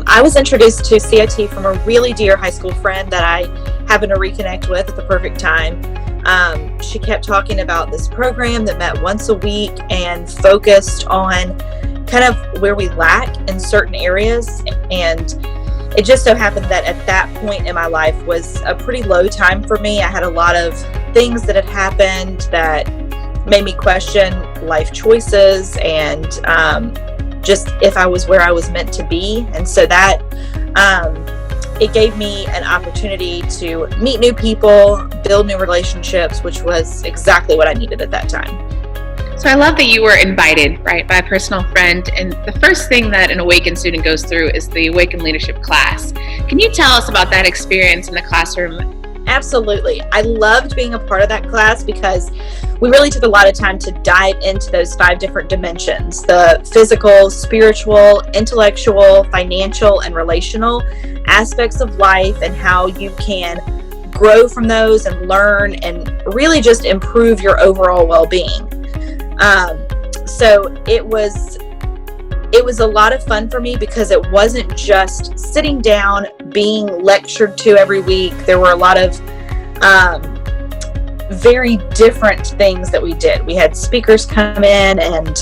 I was introduced to COT from a really dear high school friend that I happened to reconnect with at the perfect time. She kept talking about this program that met once a week and focused on kind of where we lack in certain areas. And it just so happened that at that point in my life was a pretty low time for me. I had a lot of things that had happened that made me question life choices and just if I was where I was meant to be. And so that it gave me an opportunity to meet new people, build new relationships, which was exactly what I needed at that time. So I love that you were invited, right, by a personal friend. And the first thing that an Awaken student goes through is the Awaken Leadership class. Can you tell us about that experience in the classroom? Absolutely. I loved being a part of that class because we really took a lot of time to dive into those 5 different dimensions: the physical, spiritual, intellectual, financial, and relational aspects of life, and how you can grow from those and learn and really just improve your overall well-being. So it was a lot of fun for me because it wasn't just sitting down being lectured to every week. There were a lot of very different things that we did. We had speakers come in and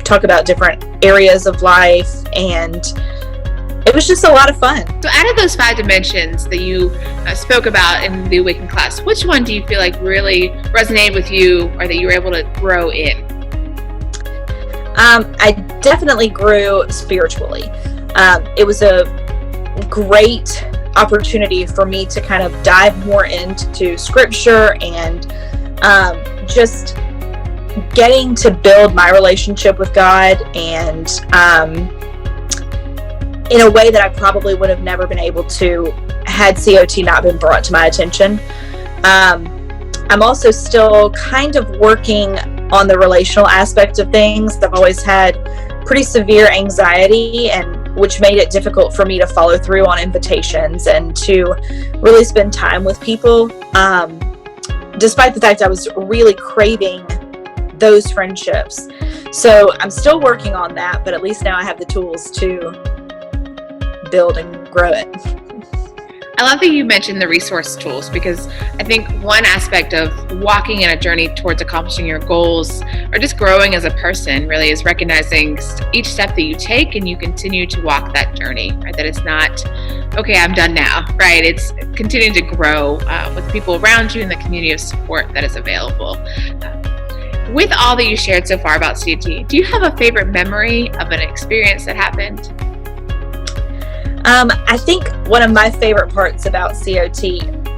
talk about different areas of life, and it was just a lot of fun. So out of those 5 dimensions that you spoke about in the Awaken class, which one do you feel like really resonated with you or that you were able to grow in? I definitely grew spiritually. It was a great opportunity for me to kind of dive more into scripture and just getting to build my relationship with God, and in a way that I probably would have never been able to had COT not been brought to my attention. I'm also still kind of working on the relational aspect of things. I've always had pretty severe anxiety, and which made it difficult for me to follow through on invitations and to really spend time with people, despite the fact I was really craving those friendships. So I'm still working on that, but at least now I have the tools to build and grow it. I love that you mentioned the resource tools, because I think one aspect of walking in a journey towards accomplishing your goals or just growing as a person really is recognizing each step that you take and you continue to walk that journey, right? That it's not, okay, I'm done now, right? It's continuing to grow with people around you and the community of support that is available. With all that you shared so far about COT, do you have a favorite memory of an experience that happened? I think one of my favorite parts about COT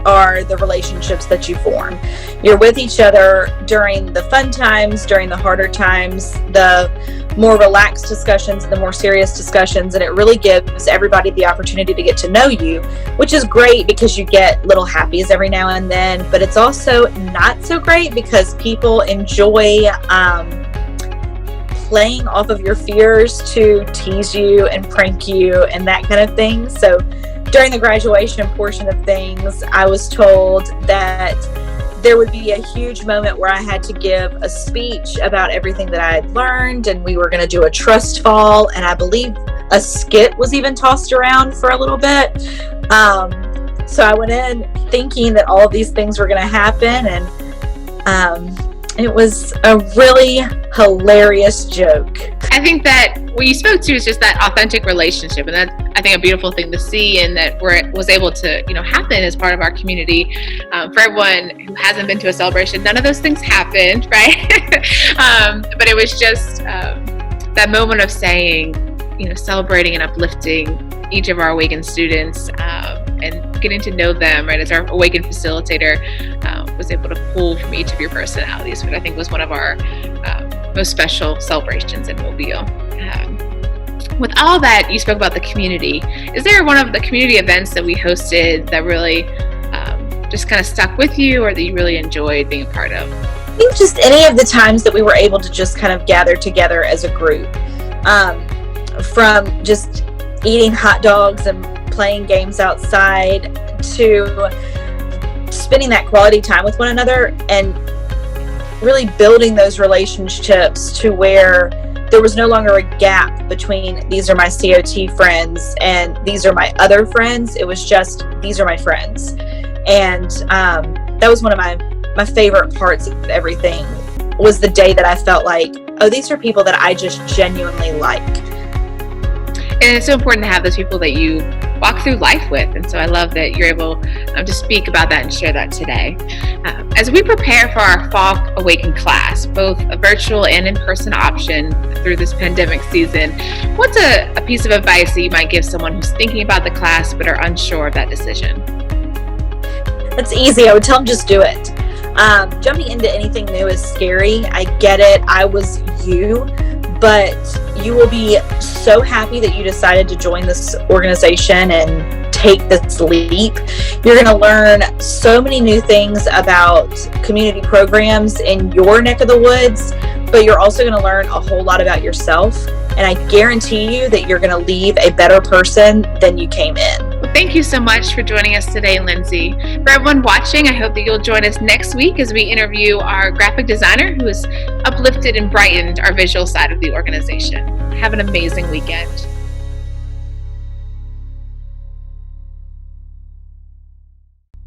are the relationships that you form. You're with each other during the fun times, during the harder times, the more relaxed discussions, the more serious discussions, and it really gives everybody the opportunity to get to know you, which is great because you get little happies every now and then, but it's also not so great because people enjoy playing off of your fears to tease you and prank you and that kind of thing. So during the graduation portion of things, I was told that there would be a huge moment where I had to give a speech about everything that I had learned, and we were going to do a trust fall, and I believe a skit was even tossed around for a little bit. So I went in thinking that all of these things were going to happen, and it was a really hilarious joke. I think that what you spoke to is just that authentic relationship, and that's, I think, a beautiful thing to see, and that where it was able to, happen as part of our community. For everyone who hasn't been to a celebration, none of those things happened, right? But it was just that moment of saying, celebrating and uplifting each of our Awaken students, and getting to know them, right, as our Awaken facilitator was able to pull from each of your personalities, which I think was one of our most special celebrations in Mobile. With all that, you spoke about the community. Is there one of the community events that we hosted that really just kind of stuck with you, or that you really enjoyed being a part of? I think just any of the times that we were able to just kind of gather together as a group, from just eating hot dogs and playing games outside to spending that quality time with one another and really building those relationships to where there was no longer a gap between these are my COT friends and these are my other friends. It was just, these are my friends. And that was one of my favorite parts of everything, was the day that I felt like, oh, these are people that I just genuinely like. And it's so important to have those people that you walk through life with. And so I love that you're able to speak about that and share that today. As we prepare for our Fall Awaken class, both a virtual and in-person option through this pandemic season, what's a piece of advice that you might give someone who's thinking about the class but are unsure of that decision? That's easy. I would tell them just do it. Jumping into anything new is scary. I get it. I was you. But you will be so happy that you decided to join this organization and take this leap. You're going to learn so many new things about community programs in your neck of the woods, but you're also going to learn a whole lot about yourself. And I guarantee you that you're going to leave a better person than you came in. Well, thank you so much for joining us today, Lindsay. For everyone watching, I hope that you'll join us next week as we interview our graphic designer who has uplifted and brightened our visual side of the organization. Have an amazing weekend.